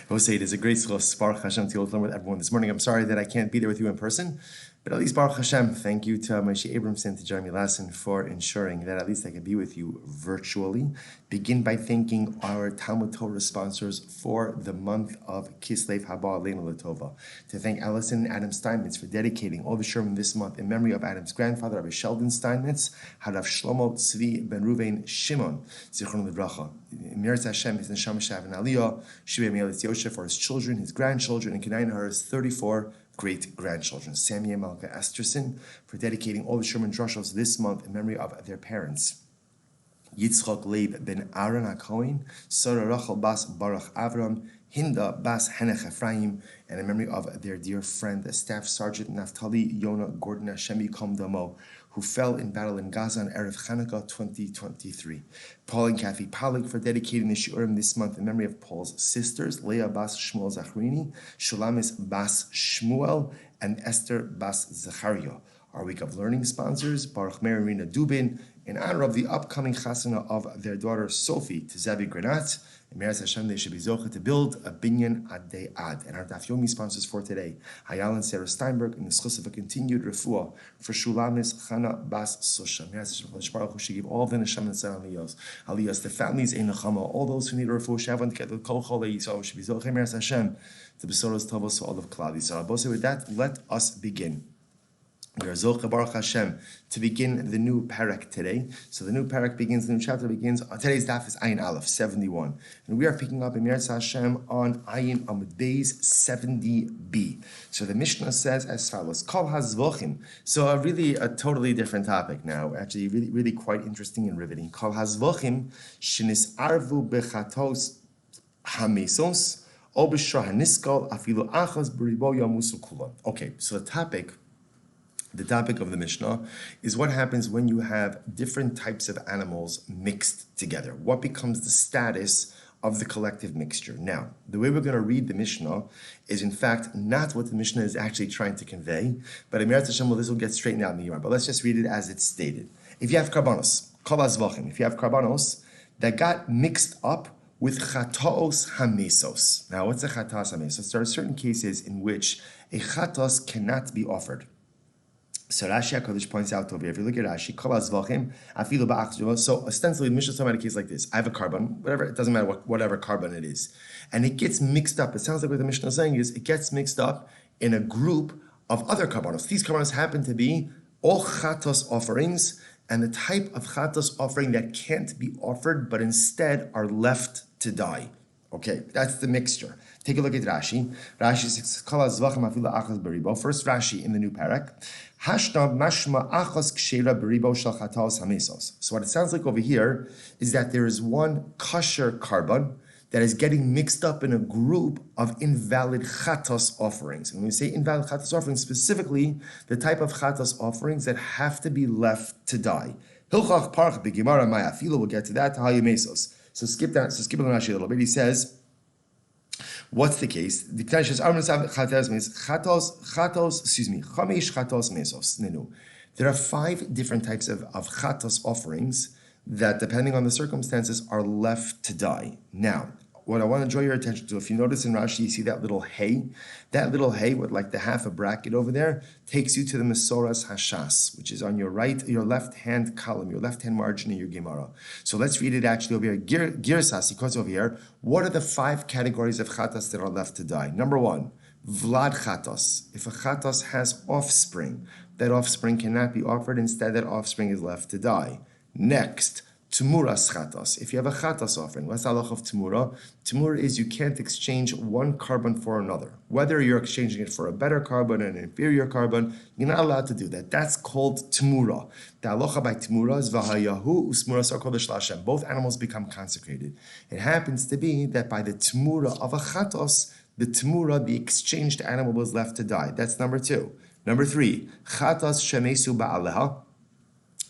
I will say it is a great schos, Baruch Hashem, to learn with everyone this morning. I'm sorry that I can't be there with you in person, but at least Baruch Hashem, thank you to Moshe Abramson, to Jeremy Lassen for ensuring that at least I can be with you virtually. Begin by thanking our Talmud Torah sponsors for the month of Kislev Haba Aleinu Latova. To thank Allison and Adam Steinmetz for dedicating all the Sherman this month in memory of Adam's grandfather, Rabbi Sheldon Steinmetz, Harav Shlomo Tzvi Ben Ruvain Shimon, Zichron Livracha. Meretz Hashem, his neshama shav and aliyah, Shibei Me'elis Yosef for his children, his grandchildren, and Kenai Nahara's 34 great-grandchildren. Sammy and Malka Esterson for dedicating all the Sherman Drushos this month in memory of their parents. Yitzchok Leib ben Aaron HaKohen, Sarah Rachel Bas Baruch Avram, Hinda Bas Henech Ephraim, and in memory of their dear friend, Staff Sergeant Naftali Yona Gordon Hashem Yikom Damo, who fell in battle in Gaza on Erev Chanukah 2023. Paul and Kathy Pollack for dedicating the Shiurim this month in memory of Paul's sisters, Leah Bas Shmuel Zachrini, Shulamis Bas Shmuel, and Esther Bas Zachariah. Our week of learning sponsors, Baruch Meir and Rina Dubin, in honor of the upcoming chasana of their daughter Sophie to Zevi Granat. In Meretz Hashem, they should be zocha to build a binyan ad ad. And our Daf Yomi sponsors for today, Hayal and Sarah Steinberg, in the schus of a continued refuah for Shulamis Chana Bas Susha. Meretz Hashem, Baruch Hu should give all the neshama and Sarah Aliyos, the families in Nechama, all those who need a refuah, Shavon to get the Kol Chol Yisrael should be zocha. Meretz Hashem, the Besoros Tovos for all of Klal Yisrael. With that, let us begin. We are Zocha Baruch Hashem to begin the new parak today. So the new parak begins, the new chapter begins. Today's daf is Ayin Aleph 71, and we are picking up in Meretz Hashem on Ayin Amud Beis 70b. So the Mishnah says as follows: Kol Hazvachim. So a totally different topic now. Actually, really quite interesting and riveting. Kol Hazvachim shenis arvu bechatos hamesos o b'shra haniskal afilu achas b'ribo yamusu kulan. Okay, so the topic of the Mishnah is what happens when you have different types of animals mixed together. What becomes the status of the collective mixture? Now, the way we're going to read the Mishnah is in fact not what the Mishnah is actually trying to convey, but in Meretz Hashem, this will get straightened out in the Yom. But let's just read it as it's stated. If you have karbanos, kol hazvachim, if you have karbanos that got mixed up with chatos hamesos. Now, what's a chatos hamesos? There are certain cases in which a chatos cannot be offered. So Rashi HaKadosh points out over here, if you look at Rashi, Kol HaZvachim, Afilu Ba'ach. So ostensibly, the Mishnah is talking about a case like this. I have a carbon, whatever, it doesn't matter whatever carbon it is. And it gets mixed up. It sounds like what the Mishnah is saying is, it gets mixed up in a group of other carbonos. These carbonos happen to be all chatos offerings, and the type of chatos offering that can't be offered, but instead are left to die. Okay, that's the mixture. Take a look at Rashi. Rashi says, Kol HaZvachim Afilu Achas B'ribo. First Rashi in the new parak. Hashna mashma achas kshera b'ribo shel chatos hamesos. So what it sounds like over here is that there is one kosher carbon that is getting mixed up in a group of invalid chatos offerings. And when we say invalid chatos offerings, specifically the type of chatos offerings that have to be left to die. Hilchach parach b'gemara mayafilu. We'll get to that. Hayamesos. So skip Rashi a little bit. He says, what's the case? The Ketana says, Chamesh chatos mesos. There are 5 different types of chatos offerings that, depending on the circumstances, are left to die. Now, what I want to draw your attention to, if you notice in Rashi, you see that little hay. That little hay with like the half a bracket over there takes you to the Mesoras Hashas, which is on your left-hand column, your left-hand margin in your Gemara. So let's read it actually over here. Girsas, he quotes over here, what are the 5 categories of chatas that are left to die? Number 1, Vlad chatos. If a chatos has offspring, that offspring cannot be offered. Instead, that offspring is left to die. Next, Tumuras chatos. If you have a chatos offering, what's the halach of tumura? Tumura is you can't exchange one carbon for another. Whether you're exchanging it for a better carbon and an inferior carbon, you're not allowed to do that. That's called tumura. The halacha by tumura is v'hayahu usmuras kodesh l'Hashem. Both animals become consecrated. It happens to be that by the tumura of a chatos, the exchanged animal was left to die. That's number 2. Number 3, chatos shemesu ba'aleha.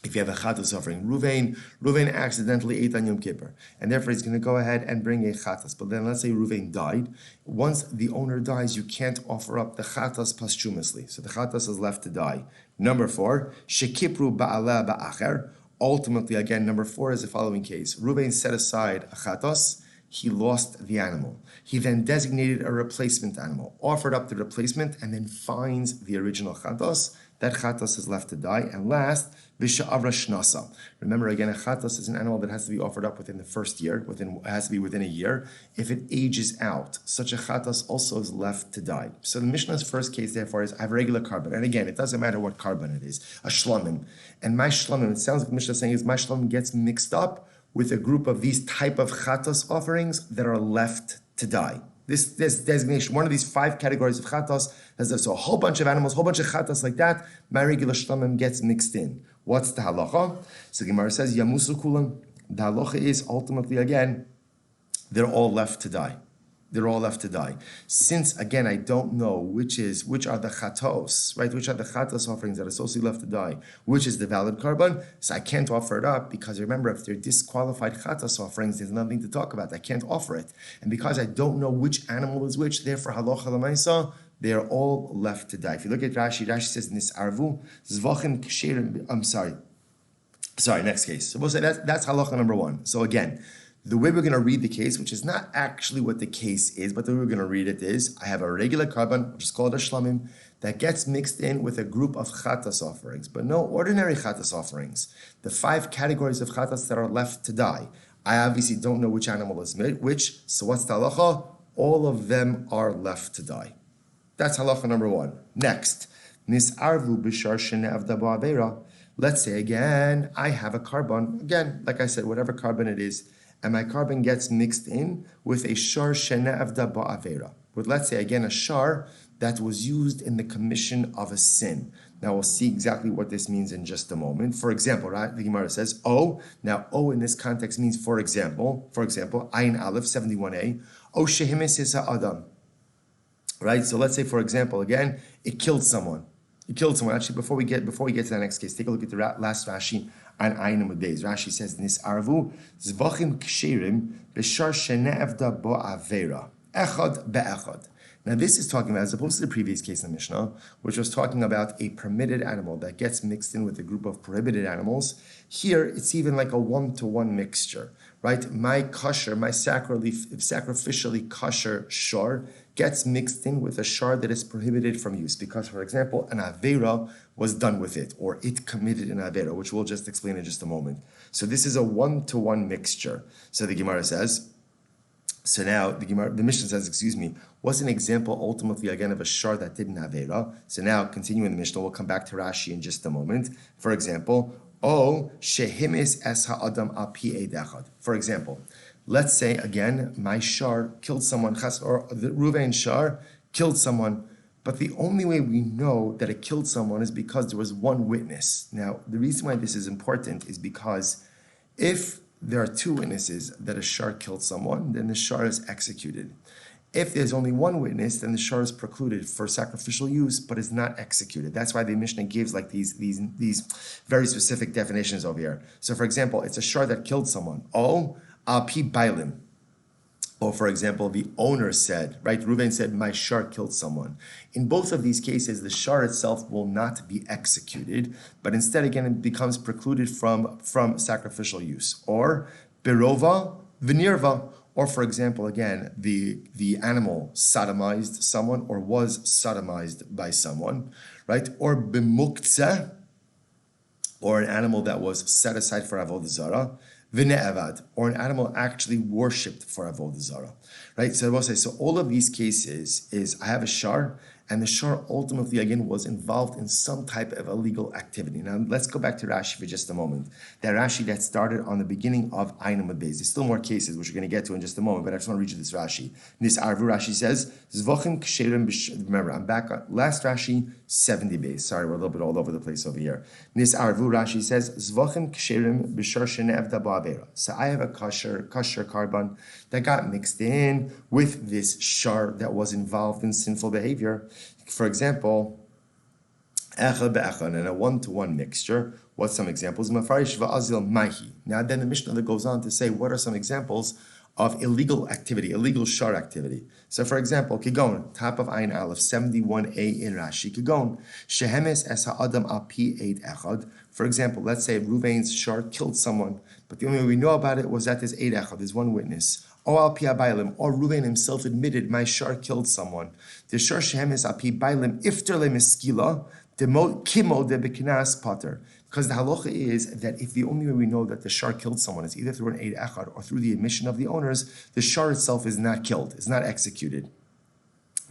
If you have a chatas offering, Ruvain accidentally ate on Yom Kippur, and therefore he's going to go ahead and bring a chatas. But then let's say Ruvain died. Once the owner dies, you can't offer up the chatas posthumously. So the chatas is left to die. Number 4, shekipru ba'ala ba'acher. Ultimately, again, number 4 is the following case. Ruvain set aside a chatas. he lost the animal. He then designated a replacement animal, offered up the replacement, and then finds the original chatos. That chatos is left to die. And last, v'sha'avra shnasa. Remember again, a chatos is an animal that has to be offered up within the first year. It has to be within a year. If it ages out, such a chatos also is left to die. So the Mishnah's first case, therefore, is I have a regular carbon. And again, it doesn't matter what carbon it is, a shlamim. And my shlamim, it sounds like the Mishnah is saying is my shlamim gets mixed up with a group of these type of chatos offerings that are left to die. This designation, one of these 5 categories of chatos, so a whole bunch of animals, a whole bunch of chatos like that, my regular shlamim gets mixed in. What's the halacha? So Gemara says, Yamusu kulam. The halacha is ultimately, again, they're all left to die. They're all left to die. Since, again, I don't know which are the chatos, right? Which are the chatos offerings that are associated left to die, which is the valid carbon, so I can't offer it up because remember, if they're disqualified chatos offerings, there's nothing to talk about. I can't offer it. And because I don't know which animal is which, therefore, halacha l'maisa, they are all left to die. If you look at Rashi, Rashi says, Nis'arvu, Zevachim ksherim, sorry, next case. So we'll say that's halacha number 1. So again, the way we're going to read the case, which is not actually what the case is, but the way we're going to read it is, I have a regular carbon, which is called a shlamim, that gets mixed in with a group of chatas offerings, but no ordinary chatas offerings. The 5 categories of chatas that are left to die. I obviously don't know which animal is which, so what's the halacha? All of them are left to die. That's halacha number 1. Next, nis'arvu b'shar shene'avda ba'avera. Let's say again, I have a carbon, again, like I said, whatever carbon it is, and my carbon gets mixed in with a shar shene'avda ba'avera. With, let's say, again, a shar that was used in the commission of a sin. Now, we'll see exactly what this means in just a moment. For example, right, the Gemara says, O. Now, O in this context means, for example, Ayin Aleph, 71a, O shehimis is ha'adam. Right? So let's say, for example, again, it killed someone. Actually, before we get to the next case, take a look at the last Rashi on Ayin Amud. Rashi says, Nis'arvu Zevachim ksherim b'shar shene'avda bo'avera echad be'echad. Now this is talking about, as opposed to the previous case in the Mishnah, which was talking about a permitted animal that gets mixed in with a group of prohibited animals. Here, it's even like a 1-to-1 mixture, right? My kosher, my sacrificially kosher shar gets mixed in with a shar that is prohibited from use because, for example, an avera was done with it, or it committed an avera, which we'll just explain in just a moment. So this is a 1-to-1 mixture. So the Gemara says, the Mishnah says, what's an example ultimately again of a shar that didn't have avera? So now, continuing the Mishnah, we'll come back to Rashi in just a moment. For example, O shehimis es ha'adam api edechad. For example, let's say again, my shar killed someone, or the Ruvain shar killed someone, but the only way we know that it killed someone is because there was one witness. Now, the reason why this is important is because if there are 2 witnesses that a shar killed someone, then the shar is executed. If there's only one witness, then the shar is precluded for sacrificial use, but is not executed. That's why the Mishnah gives like these very specific definitions over here. So, for example, it's a shar that killed someone. Oh, api bailim. Or, for example, the owner said, right? Reuven said, my shar killed someone. In both of these cases, the shar itself will not be executed, but instead, again, it becomes precluded from sacrificial use. Or, birova v'nirva. Or, for example, again, the animal sodomized someone or was sodomized by someone, right? Or b'muktzeh, or an animal that was set aside for avodah zarah. V'ne'avad, or an animal actually worshipped for avodah zarah, right? So I will say, so all of these cases is I have a shar, and the shar ultimately again was involved in some type of illegal activity. Now let's go back to Rashi for just a moment. That Rashi that started on the beginning of Ayin Amud Beis. There's still more cases which we're going to get to in just a moment, but I just want to read you this Rashi. Nis'arvu, Rashi says, Zevachim ksherim remember, I'm back on last Rashi, 70 Beis. Sorry, we're a little bit all over the place over here. Nis'arvu, Rashi says, Zevachim ksherim b'shar shene'avda ba'avera. So I have a kosher carbon that got mixed in with this shar that was involved in sinful behavior. For example, echad be'echad, and a 1-to-1 mixture. What's some examples? Mafarish va'azil mahi. Now then the Mishnah goes on to say, what are some examples of illegal activity, illegal shar activity? So for example, kigon, top of Ayin Aleph, 71a in Rashi, kigon, shehemes es ha'adam api eid echad. For example, let's say Reuven's shar killed someone, but the only way we know about it was that there's eid echad, there's one witness. O al pi abaylim, or Reuven himself admitted, my shar killed someone. The shar shehem is al pi baylim ifter le miskila, kimo de bekinas pater. Because the halacha is that if the only way we know that the shar killed someone is either through an eid echad or through the admission of the owners, the shar itself is not killed, is not executed.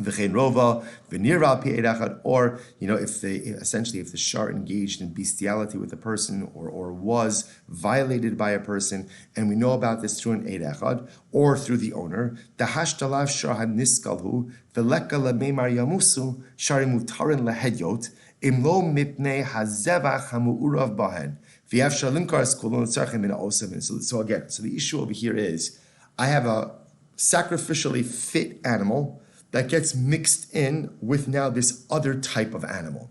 V'chein rova, v'nira pi eid echad, or if the shar engaged in bestiality with a person or was violated by a person, and we know about this through an eid echad or through the owner, the hashtalav shar haniskalhu v'leka lemeimar yamusu shari mutarin lehedyot imlo mipnei hazevach hamu'urav bahen v'yafshar limkar eskulon tzarchim min ha'osavin. So again, the issue over here is I have a sacrificially fit animal that gets mixed in with now this other type of animal.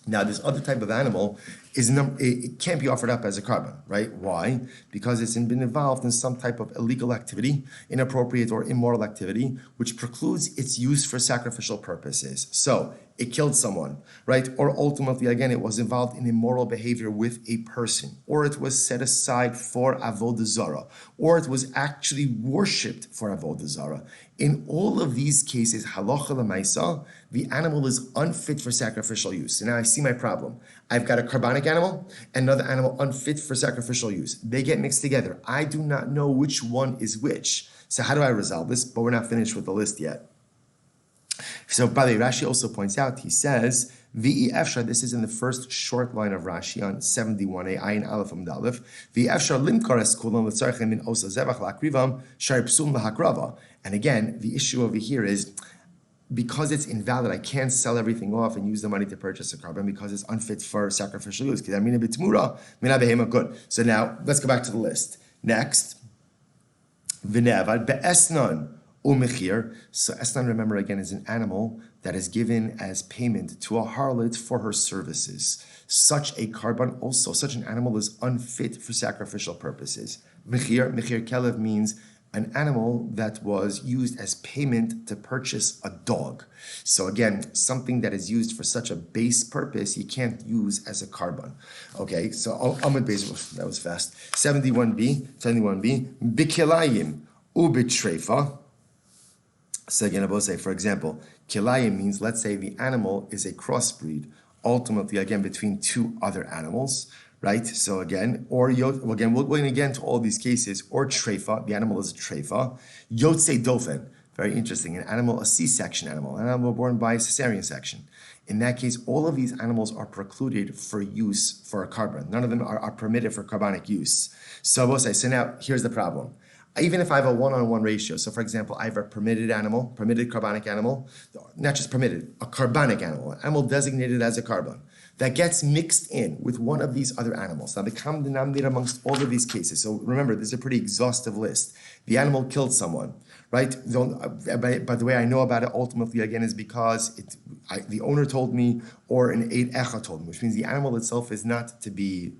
Now, this other type of animal it can't be offered up as a carbon, right? Why? Because it's been involved in some type of illegal activity, inappropriate or immoral activity, which precludes its use for sacrificial purposes. So, it killed someone, right? Or ultimately, again, it was involved in immoral behavior with a person, or it was set aside for avodah zarah, or it was actually worshipped for avodah zarah. In all of these cases, halacha l'maisa, the animal is unfit for sacrificial use. So now I see my problem. I've got a carbonic animal and another animal unfit for sacrificial use. They get mixed together. I do not know which one is which. So how do I resolve this? But we're not finished with the list yet. So by the way, Rashi also points out, he says, V'i efshar, this is in the first short line of Rashi on 71a, ayin aleph amud aleph, V'i efshar limkar es kulam l'tzarchim min osa zevach l'akrivam, shari psum l'hakrava. And again, the issue over here is, because it's invalid, I can't sell everything off and use the money to purchase a carbon because it's unfit for sacrificial use. Good. So now, let's go back to the list. Next, v'nevad be'esnan. So esnan, remember again, is an animal that is given as payment to a harlot for her services. Such a carbon also, such an animal is unfit for sacrificial purposes. Mechir kelev means an animal that was used as payment to purchase a dog. So again, something that is used for such a base purpose, you can't use as a carbon. Okay, so Amud Beis, that was fast. 71b, bikilayim ubitrefa. So again, I will say, for example, kilayim means, let's say the animal is a crossbreed, ultimately, again, between two other animals, right? So again, we're going again to all these cases, or treifa, the animal is a treifa, yotze dofen, very interesting, a C-section animal, an animal born by a cesarean section. In that case, all of these animals are precluded for use for a carbon. None of them are permitted for carbonic use. So I will say, so now, here's the problem. Even if I have a one-on-one ratio, so for example, I have a permitted carbonic animal, not just permitted, a carbonic animal, an animal designated as a carbon, that gets mixed in with one of these other animals. Now, the common denominator amongst all of these cases, so remember, this is a pretty exhaustive list. The animal killed someone, right? By the way, I know about it ultimately, again, is because the owner told me, or an eid echad told me, which means the animal itself is not to be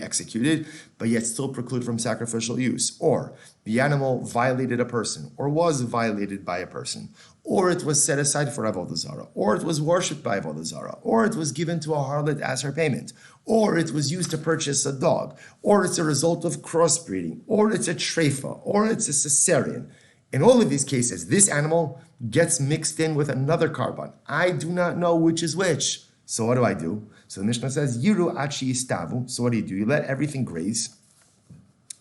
executed, but yet still precluded from sacrificial use. Or the animal violated a person, or was violated by a person, or it was set aside for avodah zarah, or it was worshipped by avodah zarah, or it was given to a harlot as her payment, or it was used to purchase a dog, or it's a result of crossbreeding, or it's a treifa, or it's a cesarean. In all of these cases, this animal gets mixed in with another carbon. I do not know which is which. So what do I do? So the Mishnah says, Yiru achi yistavu. So what do? You let everything graze.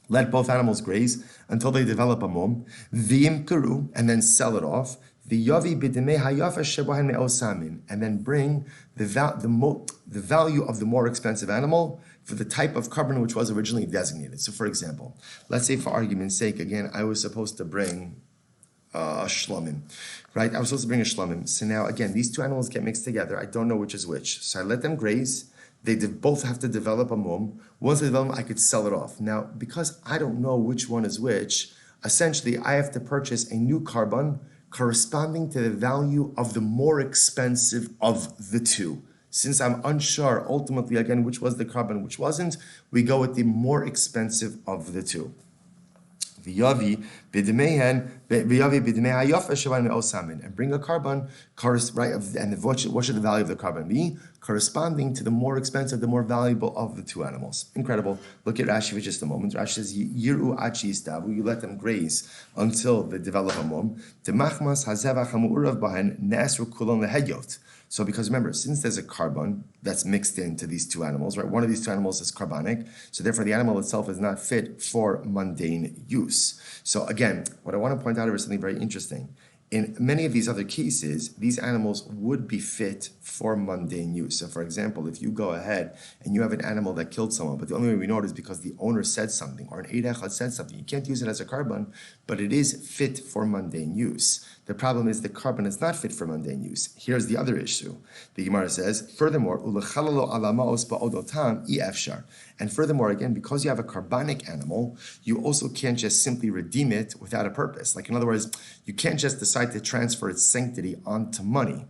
Let both animals graze until they develop a mum. V'yimkeru, and then sell it off. V'yavi b'demei hayafa shebohen me'osamin, and then bring the value of the more expensive animal for the type of carbon which was originally designated. So for example, let's say for argument's sake, again, I was supposed to bring a shlomim, right? I was supposed to bring a shlomim. So now, again, these two animals get mixed together. I don't know which is which. So I let them graze. They both have to develop a mum. Once they develop, I could sell it off. Now, because I don't know which one is which, essentially, I have to purchase a new carbon corresponding to the value of the more expensive of the two. Since I'm unsure, ultimately, again, which was the carbon, which wasn't, we go with the more expensive of the two. V'yavi b'demehen And bring a carbon, right? And what should the value of the carbon be? Corresponding to the more expensive, the more valuable of the two animals. Incredible. Look at Rashi for just a moment. Rashi says, Yiru achi istavu, you let them graze until they develop a mum. So because remember, since there's a carbon that's mixed into these two animals, right? One of these two animals is carbonic, so therefore the animal itself is not fit for mundane use. So again, what I want to point out here is something very interesting. In many of these other cases, these animals would be fit for mundane use. So for example, if you go ahead and you have an animal that killed someone, but the only way we know it is because the owner said something, or an Eid Echad said something, you can't use it as a carbon, but it is fit for mundane use. The problem is the carbon is not fit for mundane use. Here's the other issue. The Gemara says, furthermore, and furthermore, again, because you have a carbonic animal, you also can't just simply redeem it without a purpose. Like in other words, you can't just decide to transfer its sanctity onto money.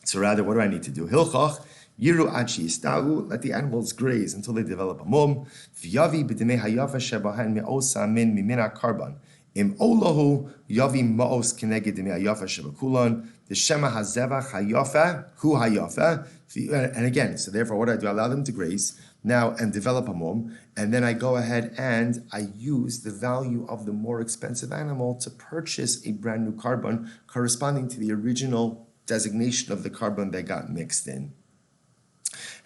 So rather, what do I need to do? Hilchach, yiru achi istagu, let the animals graze until they develop a mum. V'yavi b'demei hayafa shebahan me'osa min mimina carbon. Im olahu yavi ma'os keneged demei hayafa shebakulan. The shema hazevach hayafa hu hayafa. And again, so therefore, what do? I allow them to graze now and develop a mum, and then I go ahead and I use the value of the more expensive animal to purchase a brand new carbon corresponding to the original designation of the carbon that got mixed in.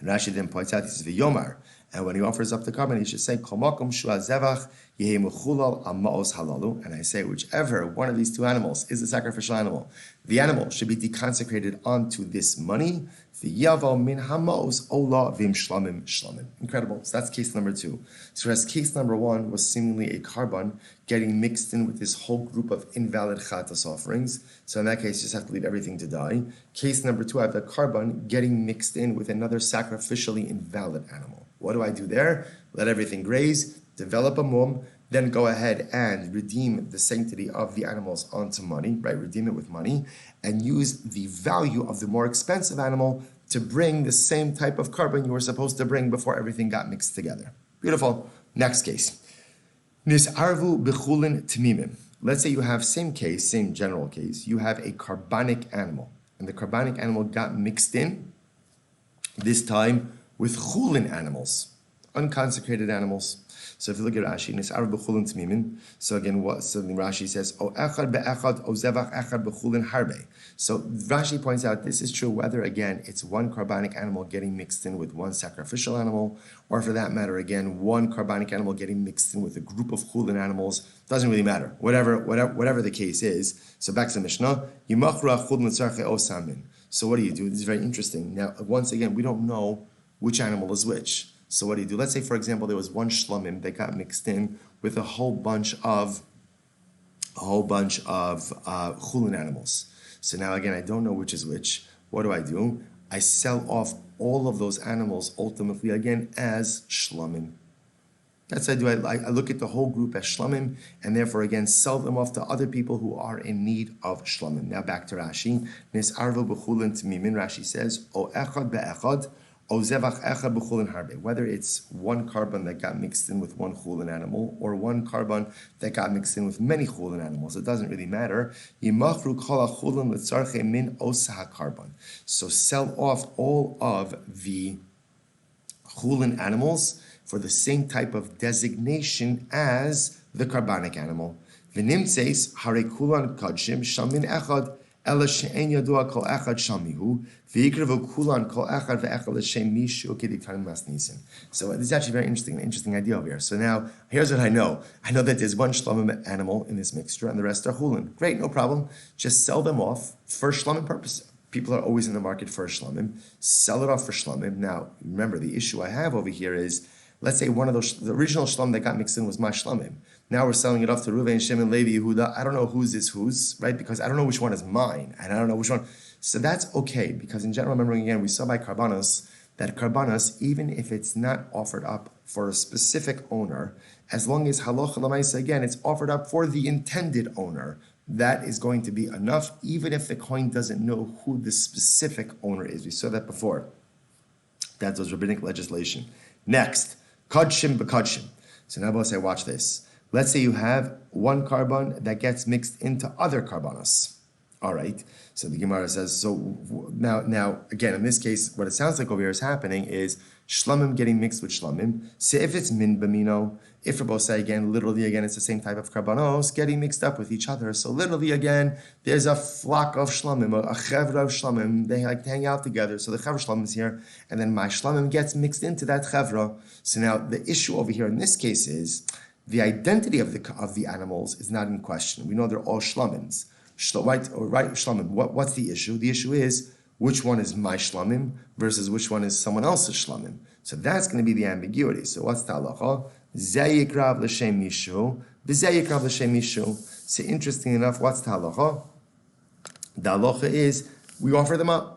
And Rashi then points out, he says, V'yomar, and when he offers up the carbon, he should say, Kol makom shua zevach yehi mechulal amaos halalu, and I say, whichever one of these two animals is the sacrificial animal, the animal should be deconsecrated onto this money. V'yavo min hamos ola vim shlamim shlamim. Incredible. So that's case number 2. So as case number 1 was seemingly a carbon getting mixed in with this whole group of invalid chatas offerings. So in that case, you just have to leave everything to die. Case number 2, I have the carbon getting mixed in with another sacrificially invalid animal. What do I do there? Let everything graze, develop a mum, then go ahead and redeem the sanctity of the animals onto money, right? Redeem it with money, and use the value of the more expensive animal to bring the same type of carbon you were supposed to bring before everything got mixed together. Beautiful. Next case. Nis'arvu b'chulin t'mimim. Let's say you have same case, same general case. You have a carbonic animal, and the carbonic animal got mixed in, this time with chulin animals, unconsecrated animals. So if you look at Rashi, Nis'arvu b'chulin t'mimim. So again, Rashi says, O echad be'echad, O zevach echad b'chulin harbe. So Rashi points out this is true whether, again, it's one carbonic animal getting mixed in with one sacrificial animal, or for that matter, again, one carbonic animal getting mixed in with a group of chulin animals. Doesn't really matter. Whatever the case is. So back to the Mishnah, Yimachra chulin tzarche osamin. So what do you do? This is very interesting. Now, once again, we don't know which animal is which. So what do you do? Let's say, for example, there was one shlomim that got mixed in with a whole bunch of chulin animals. So now again, I don't know which is which. What do? I sell off all of those animals ultimately again as shlomim. That's what I do. I look at the whole group as shlomim, and therefore again sell them off to other people who are in need of shlomim. Now back to Rashi. Nis'arvu b'chulin t'mimin. Rashi says, O echad be'echad, O zevach echad b'chulin harbe. Whether it's one carbon that got mixed in with one chulin animal, or one carbon that got mixed in with many chulin animals, it doesn't really matter. Yimachru kol hachulin l'tzarche min osa carbon. So sell off all of the chulin animals for the same type of designation as the carbonic animal. V'nimtzeis hare kulan kadshim shamin echad ela she'en yadua kol echad shamihu v'yikravu kulan kol echad ve'echad l'shem mishu k'diktanim masnisin. So this is actually very interesting, an interesting idea over here. So now, here's what I know. I know that there's one shlomim animal in this mixture and the rest are chulin. Great, no problem. Just sell them off for shlomim purposes. People are always in the market for a shlomim. Sell it off for shlomim. Now, remember, the issue I have over here is, let's say one of those, the original shlom that got mixed in was my shlomim. Now we're selling it off to Reuven, Shimon, Levi, Yehuda. I don't know whose is whose, right? Because I don't know which one is mine, and I don't know which one. So that's okay, because in general, remembering again, we saw by karbanos, that karbanos, even if it's not offered up for a specific owner, as long as halacha l'maisa, again, it's offered up for the intended owner, that is going to be enough, even if the coin doesn't know who the specific owner is. We saw that before. That was rabbinic legislation. Next, kadshim b'kadshim. So now both say, watch this. Let's say you have one carbon that gets mixed into other carbonos. All right. So the Gemara says, so now again, in this case, what it sounds like over here is happening is shlamim getting mixed with shlamim. So if it's min bamino, if we're both say again, literally again, it's the same type of carbonos getting mixed up with each other. So literally again, there's a flock of shlamim, a chevra of shlamim. They like to hang out together. So the chevra shlamim is here, and then my shlamim gets mixed into that chevra. So now the issue over here in this case is the identity of the animals is not in question. We know they're all shlamims. Right, shlamim. What's the issue? The issue is which one is my shlamim versus which one is someone else's shlamim. So that's going to be the ambiguity. So what's the halacha? Zeh yikrav l'shem mishu, v'zeh yikrav l'shem mishu. So interesting enough, what's the halacha? The halacha is we offer them up.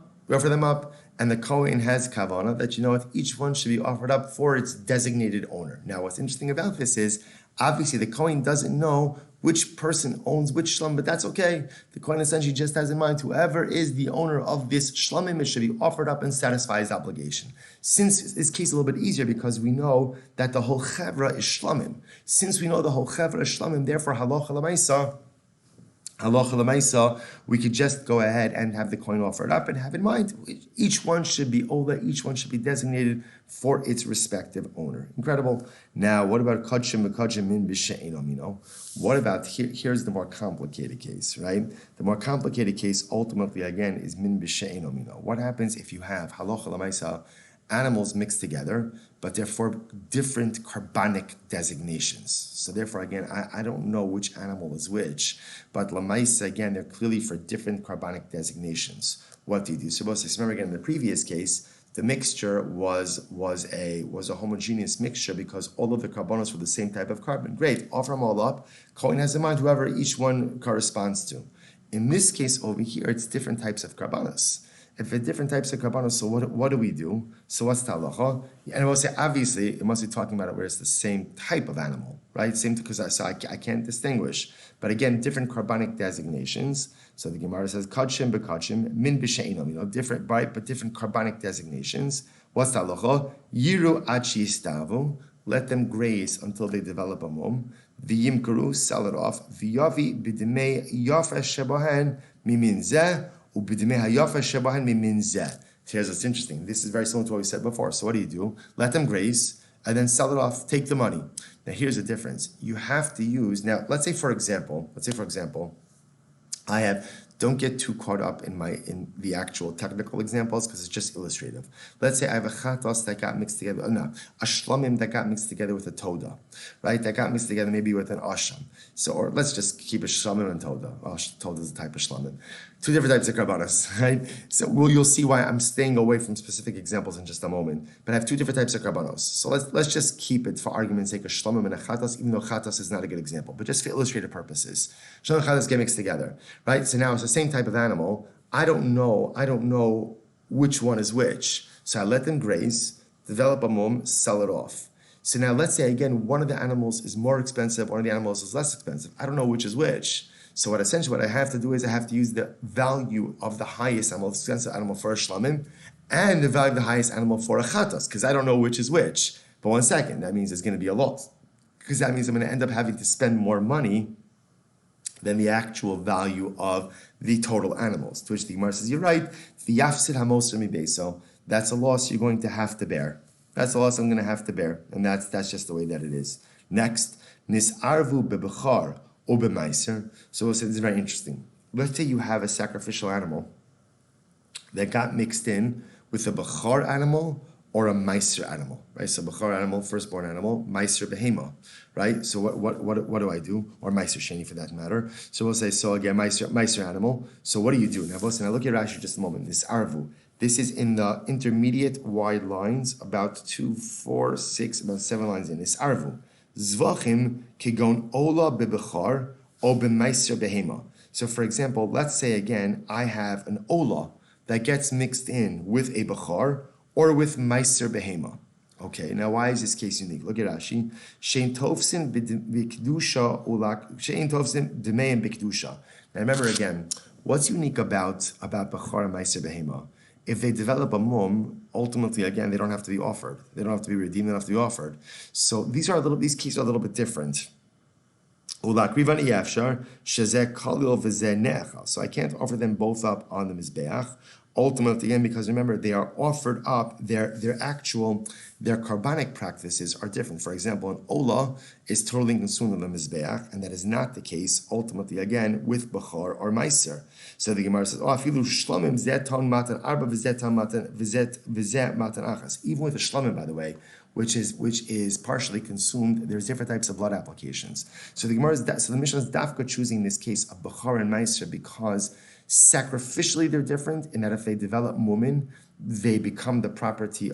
And the Kohen has kavana that each one should be offered up for its designated owner. Now, what's interesting about this is obviously the Kohen doesn't know which person owns which shlam, but that's okay. The Kohen essentially just has in mind whoever is the owner of this shlamim, it should be offered up and satisfy his obligation. Since this case is a little bit easier because we know that the whole chevra is shlamim. Since we know the whole chevra is shlamim, therefore halacha l'maisa, we could just go ahead and have the coin offered up and have in mind each one should be ola, each one should be designated for its respective owner. Incredible. Now, what about kachim v'kachim min b'she'enom? What about here's the more complicated case, right? The more complicated case ultimately again is min b'she'enom. What happens if you have halacha l'maisa animals mixed together, but they're for different carbonic designations. So therefore, again, I don't know which animal is which, but lamaisa, again, they're clearly for different carbonic designations. What do you do? So remember again, in the previous case, the mixture was a homogeneous mixture because all of the carbonos were the same type of carbon. Great, offer them all up. Kohen has in mind whoever each one corresponds to. In this case over here, it's different types of carbonos. If it's different types of carbonos, so what do we do? So what's the halacha? And we'll say, obviously, it must be talking about it where it's the same type of animal, right? Same, because I can't distinguish. But again, different carbonic designations. So the Gemara says, kachim b'kachim, min b'she'inom, different, right, but different carbonic designations. What's the halacha? Yiru achi istavu, let them graze until they develop a mum. V'yimkaru, sell it off. V'yavi b'dimei yafa shebahen mimin zeh, here's what's interesting. This is very similar to what we said before. So what do? Let them graze and then sell it off, take the money. Now here's the difference. You have to use, now let's say for example, don't get too caught up in the actual technical examples because it's just illustrative. Let's say I have a chatos that got mixed together, a shlamim that got mixed together with a toda, right? That got mixed together maybe with an asham. So, or let's just keep a shlamim and toda. Toda is a type of shlamim. Two different types of karbanos, right? So you'll see why I'm staying away from specific examples in just a moment. But I have two different types of karbanos. So let's just keep it for argument's sake a shlamim and a chatas, even though chatas is not a good example, but just for illustrative purposes. Shlamim and chatas get mixed together, right? So now it's the same type of animal. I don't know which one is which. So I let them graze, develop a mum, sell it off. So now let's say again, one of the animals is more expensive, one of the animals is less expensive. I don't know which is which. So what I have to do is I have to use the value of the highest animal, the expensive animal for a shlamim, and the value of the highest animal for a chatas, because I don't know which is which. But 1 second, that means there's going to be a loss. Because that means I'm going to end up having to spend more money than the actual value of the total animals. To which the Gemara says, you're right, the yafsid hamos beso, that's a loss you're going to have to bear. That's a loss I'm going to have to bear. And that's just the way that it is. Next, nis'arvu bebechar o b'maiser. So we'll say this is very interesting. Let's say you have a sacrificial animal that got mixed in with a bechar animal or a meiser animal, right? So bechar animal, firstborn animal, meiser behema, right? So what do I do? Or meiser sheni for that matter. So we'll say, so again, meiser animal. So what do you do? Now look at Rashi just a moment. This arvu. This is in the intermediate wide lines, about 2, 4, 6, about 7 lines in. This arvu. Zevachim kegon ola bebechar o b'meiser behema. So for example, let's say again, I have an ola that gets mixed in with a bechar or with meiser behema. Okay, now why is this case unique? Look at Rashi. Shein tovsin b'kedusha ulak shein tovsin d'meim b'kedusha. Now remember again, what's unique about bechar and meiser behema? If they develop a mum, ultimately again they don't have to be offered. They don't have to be redeemed. They don't have to be offered. So these cases are a little bit different. So I can't offer them both up on the Mizbeach. Ultimately, again, because remember, they are offered up, their carbonic practices are different. For example, an Ola is totally consumed on the Mizbeach, and that is not the case, ultimately, again, with Bechor or Meiser. So the Gemara says, afilu shlomim zet ton matan arba v'zet ton matan v'zet matan achas. Even with the shlomim, by the way, which is partially consumed, there's different types of blood applications. So the Mishnah is dafka choosing this case of Bechor and Meiser because sacrificially they're different in that if they develop mumin, they just become the property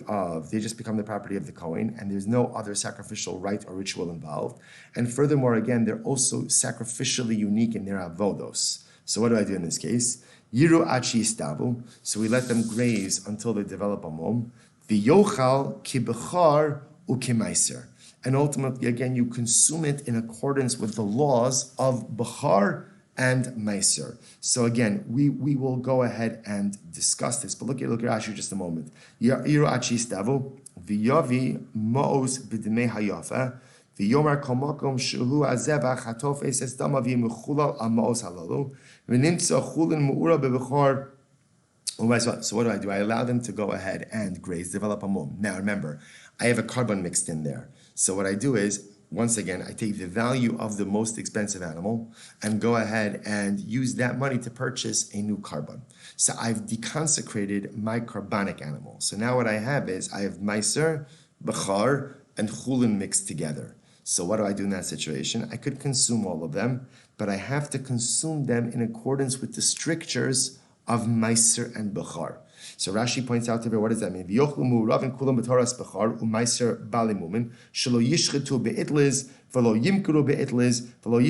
of the Kohen, and there's no other sacrificial rite or ritual involved. And furthermore, again, they're also sacrificially unique in their avodos. So what do I do in this case? Yiru achi istavu. So we let them graze until they develop a mum. V'yochal ki bechar ukimaiser. And ultimately, again, you consume it in accordance with the laws of bechar and meiser. So again, we will go ahead and discuss this. But look at Rashi just a moment. Yiru achi istavu. V'yavi mo'os b'demei hayafa. V'yomar kol makom shehu azevach hatofes es dama v'yimuchulal amos halalu. V'nimtza chulin mu'ura bebechar. So what do? I allow them to go ahead and graze, develop a mum. Now remember, I have a carbon mixed in there. So what I do is, once again, I take the value of the most expensive animal and go ahead and use that money to purchase a new carbon. So I've deconsecrated my carbonic animal. So now what I have is, I have meiser, bechar, and chulin mixed together. So what do I do in that situation? I could consume all of them, but I have to consume them in accordance with the strictures of meiser and bechar. So Rashi points out to me, what does that mean? V'yochlu mu'urav and kulam b'toras bechar u'meiser bali mumin shelo yishchetu be'itliz v'lo yimkuru be'itliz v'lo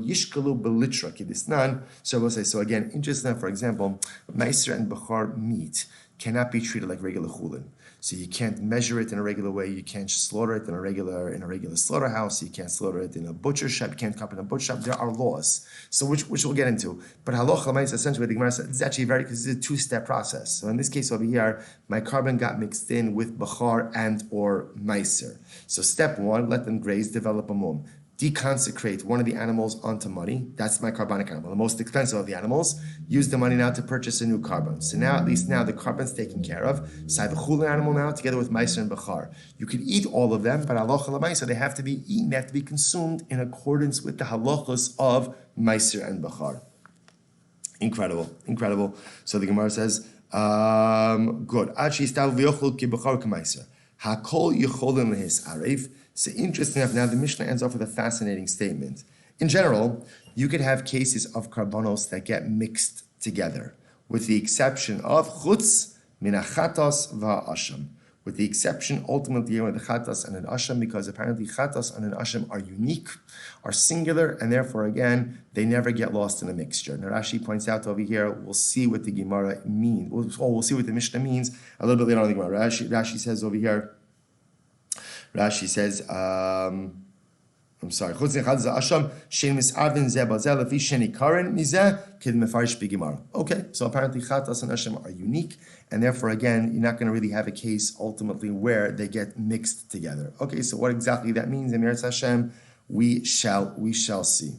yishkalu belitra kidisnan. So we'll say, so again, interesting. For example, meiser and bechar meat cannot be treated like regular chulin. So you can't measure it in a regular way. You can't slaughter it in a regular slaughterhouse. You can't slaughter it in a butcher shop. You can't cut it in a butcher shop. There are laws, so which we'll get into. But halacha l'maisa, essentially, the Gemara says it's actually because it's a two-step process. So in this case over here, my carbon got mixed in with bechar and or meiser. So step one, let them graze, develop a mum. Deconsecrate one of the animals onto money. That's my carbonic animal, the most expensive of the animals. Use the money now to purchase a new carbon. So now, at least now, the carbon's taken care of. So I have a chulin animal now together with meiser and bechar. You could eat all of them, but halacha l'maisa, they have to be eaten, they have to be consumed in accordance with the halachos of meiser and bechar. Incredible. So the Gemara says, good. Hakol yicholin lehis arif. So interesting enough, now the Mishnah ends off with a fascinating statement. In general, you could have cases of karbonos that get mixed together, with the exception of chutz min achatos va'asham. With the exception, ultimately, of the chatos and an asham, because apparently chatos and an asham are unique, are singular, and therefore, again, they never get lost in a mixture. Now, Rashi points out over here, we'll see what the Gemara means, we'll see what the Mishnah means a little bit later on in the Gemara. Rashi says over here, Rashi says, I'm sorry. Okay, so apparently chatas and asham are unique, and therefore, again, you're not going to really have a case ultimately where they get mixed together. Okay, so what exactly that means, Emir Hashem, we shall see.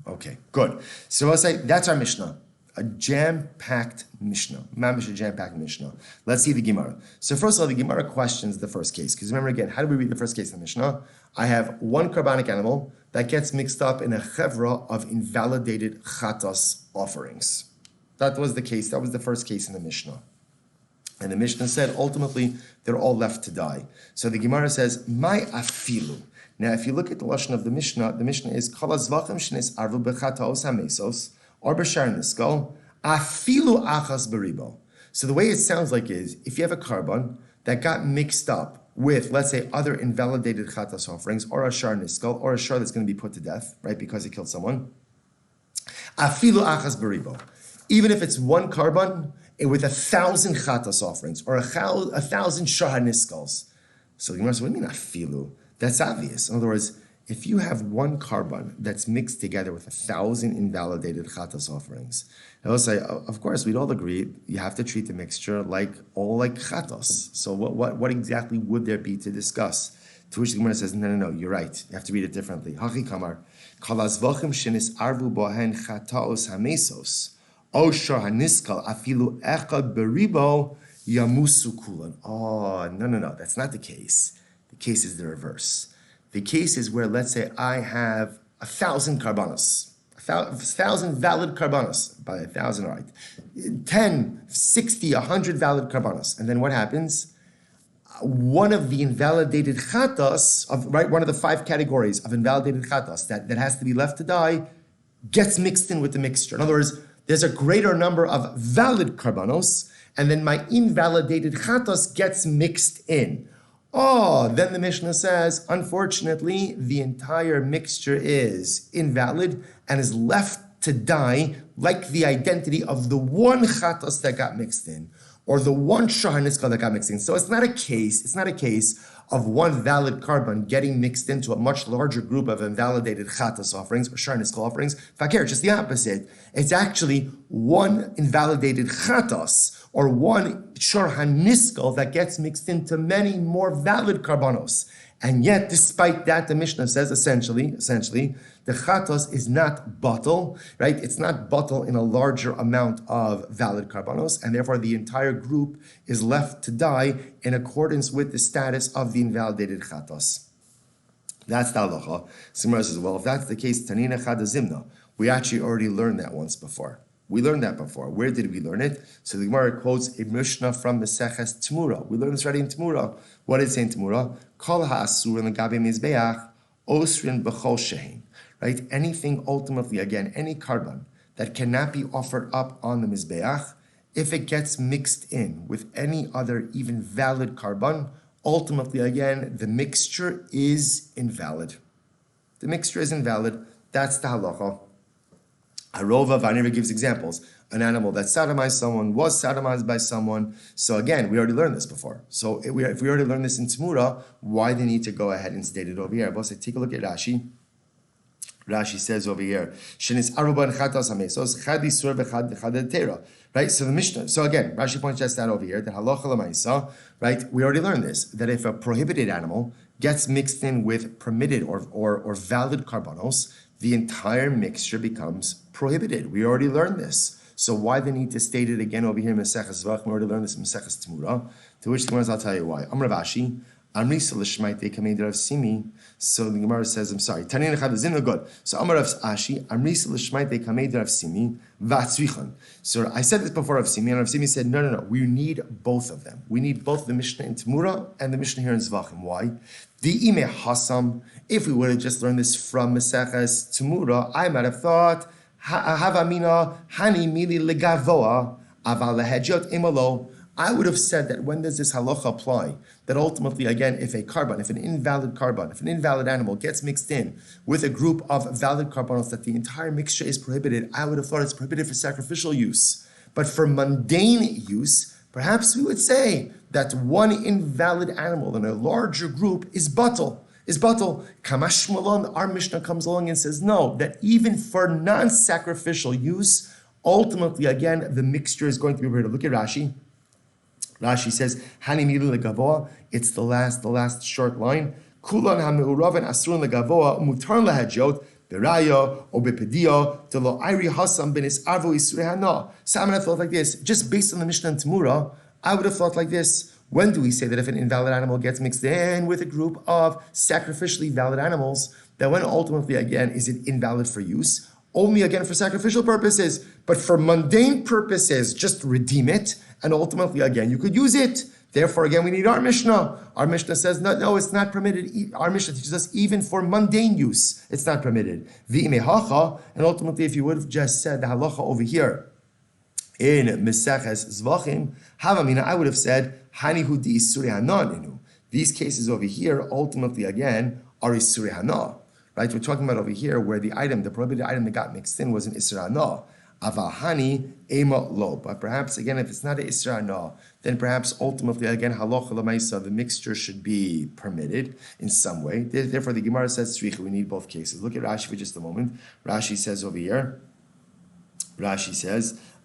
Okay, good. So I'll say that's our Mishnah. A jam-packed Mishnah. Mamish, a jam-packed Mishnah. Let's see the Gemara. So first of all, the Gemara questions the first case. Because remember again, how do we read the first case in the Mishnah? I have one carbonic animal that gets mixed up in a chevra of invalidated chatas offerings. That was the case. That was the first case in the Mishnah. And the Mishnah said, ultimately, they're all left to die. So the Gemara says, my afilu. Now, if you look at the lashon of the Mishnah is, kol hazvachim shenis arvu b'chataos hamesos, or b'shar niskal, afilu achas beribo. So the way it sounds like is, if you have a carbon that got mixed up with, let's say, other invalidated chatas offerings, or a shar niskal, or a shar that's going to be put to death, right, because he killed someone, afilu achas beribo. Even if it's one carbon with 1,000 chatas offerings, or 1,000 shar niskals. So the Gemara says, what do you mean afilu? That's obvious. In other words, if you have one carbon that's mixed together with 1,000 invalidated chatas offerings, I'll say, of course, we'd all agree you have to treat the mixture like chatas. So what exactly would there be to discuss? To which the Gemara says, no, you're right. You have to read it differently. Hachi kamar, kol hazvachim shenis arvu bohen chataos hamesos, o shor haniskal afilu echad beribo yamusu kulan. Oh, no, that's not the case. The case is the reverse. The case is where, let's say, I have 1,000 karbanos. 1,000 valid karbanos. By 1,000, all right. 10, 60, 100 valid karbanos. And then what happens? One of the invalidated chatas, one of the 5 categories of invalidated chatas that has to be left to die, gets mixed in with the mixture. In other words, there's a greater number of valid karbanos, and then my invalidated chatas gets mixed in. Oh, then the Mishnah says, unfortunately, the entire mixture is invalid and is left to die like the identity of the one chatas that got mixed in, or the one shahar niskal that got mixed in. So it's not a case of one valid carbon getting mixed into a much larger group of invalidated chatas offerings or shahar niskal offerings. Fakir, just the opposite. It's actually one invalidated chatas or one shor haniskal that gets mixed into many more valid karbanos. And yet, despite that, the Mishnah says essentially, the chatos is not batal, right? It's not batal in a larger amount of valid karbanos, and therefore the entire group is left to die in accordance with the status of the invalidated chatos. That's the halacha. Simra says, well, if that's the case, tanina chadazimna. We actually already learned that once before. We learned that before. Where did we learn it? So the Gemara quotes a Mishnah from Meseches Tmura. We learned this already in Tmura. What did it say in Tmura? Kol ha'asur l'gabe mizbeach osrin b'chol shehin. Right? Anything ultimately, again, any carbon that cannot be offered up on the mizbeach, if it gets mixed in with any other even valid carbon, ultimately, again, the mixture is invalid. The mixture is invalid. That's the halacha. Arova Vanira gives examples. An animal that sodomized someone was sodomized by someone. So again, we already learned this before. So if we already learned this in Tmura, why do they need to go ahead and state it over here? I'll say, take a look at Rashi. Rashi says over here, right? So the Mishnah. So again, Rashi points us out over here that halacha l'maisa, right? We already learned this, that if a prohibited animal gets mixed in with permitted or valid karbanos, the entire mixture becomes prohibited. We already learned this. So why the need to state it again over here in Meseches Zevachim? We already learned this in Meseches Tmura. To which the Gemara, I'll tell you why. Amar Vashi, Amri Salishmaite Kamei Rav Simi. So the Gemara says, I'm sorry. Tanin Chadazin good. So Amar Rav Ashi, Amri Salishmaite Kamei Rav Simi Vatzvichon. So I said this before Rav Simi, and Rav Simi said, no. We need both of them. We need both the Mishnah in Tmura and the Mishnah here in Zevachim. Why? The Ime Hasam. If we would have just learned this from Meseches Tmura, I might have thought, Havamina Hani Mili Legavoa Aval Lehejot Imalo. I would have said that when does this halacha apply? That ultimately, again, if an invalid animal gets mixed in with a group of valid carbonos, that the entire mixture is prohibited, I would have thought it's prohibited for sacrificial use. But for mundane use, perhaps we would say that one invalid animal in a larger group is batal. Kamash Malon, our Mishnah comes along and says, no, that even for non-sacrificial use, ultimately, again, the mixture is going to be prohibited. Look at Rashi. Rashi says, Hani milu legavoa. It's the last short line. Kulan ha'me'uraven asurun legavoa mutar lahajot beraya or bepedia telo ayri hasam benis arvo isure hana. So I'm going to thought like this, just based on the Mishnah and Tmura, I would have thought like this. When do we say that if an invalid animal gets mixed in with a group of sacrificially valid animals, that when ultimately, again, is it invalid for use? Only, again, for sacrificial purposes, but for mundane purposes, just redeem it, and ultimately, again, you could use it. Therefore, again, we need our Mishnah. Our Mishnah says, no, it's not permitted. Our Mishnah teaches us even for mundane use, it's not permitted. V'imehacha, and ultimately, if you would have just said the halacha over here, in Meseches Zevachim, Havamina, I would have said, Hanihu di Isuri Hana. These cases over here, ultimately, again, are Isuri Hana. Right? We're talking about over here where the prohibited item that got mixed in was an Isra Hana. Avahani Ema Lo. But perhaps, again, if it's not an Isra Hana, then perhaps ultimately, again, Halacha L'maisa, the mixture should be permitted in some way. Therefore, the Gemara says, we need both cases. Look at Rashi for just a moment. Rashi says over here,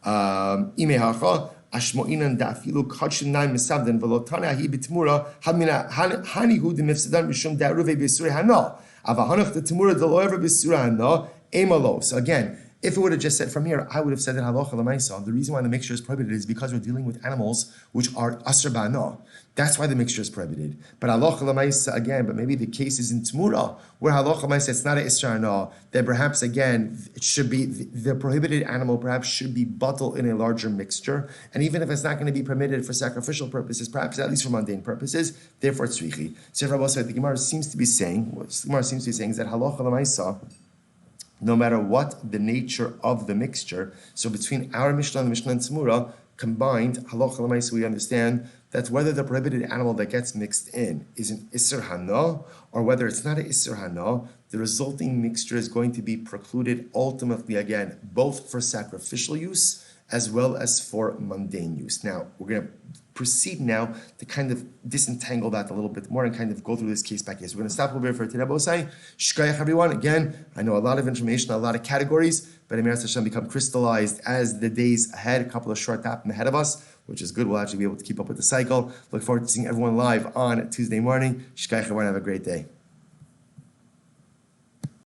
Imehacha, Ashmo'inan da'afilu kadshin nine misavdan velotana hi bitmura hamina hanihu de mifsadan mishum da'ruve b'suri hana avahanach the timura deloever b'suri hana emalo. So again, if it would have just said from here, I would have said that halacha l'maisa. The reason why the mixture is prohibited is because we're dealing with animals which are asr ba'ana. That's why the mixture is prohibited. But halacha l'maisa again, but maybe the case is in Tmura, where halacha l'maisa it's not a isra hana, then perhaps again it should be the prohibited animal perhaps should be bottled in a larger mixture, and even if it's not going to be permitted for sacrificial purposes, perhaps at least for mundane purposes, therefore it's tzrichi. So Rabbi said the Gemara seems to be saying is that halacha l'maisa, no matter what the nature of the mixture, so between our Mishnah and the Mishnah and Tzmura, combined, halacha l'maisa, we understand that whether the prohibited animal that gets mixed in is an Isser Hana, or whether it's not an Isser Hana, the resulting mixture is going to be precluded ultimately, again, both for sacrificial use as well as for mundane use. Now, we're going to proceed now to kind of disentangle that a little bit more and kind of go through this case by case. We're going to stop over here for today, Bosai. Shkayach, everyone. Again, I know a lot of information, a lot of categories, but Emir Hashem become crystallized as the days ahead, a couple of short tapping ahead of us, which is good. We'll actually be able to keep up with the cycle. Look forward to seeing everyone live on Tuesday morning. Shkayach, everyone. Have a great day.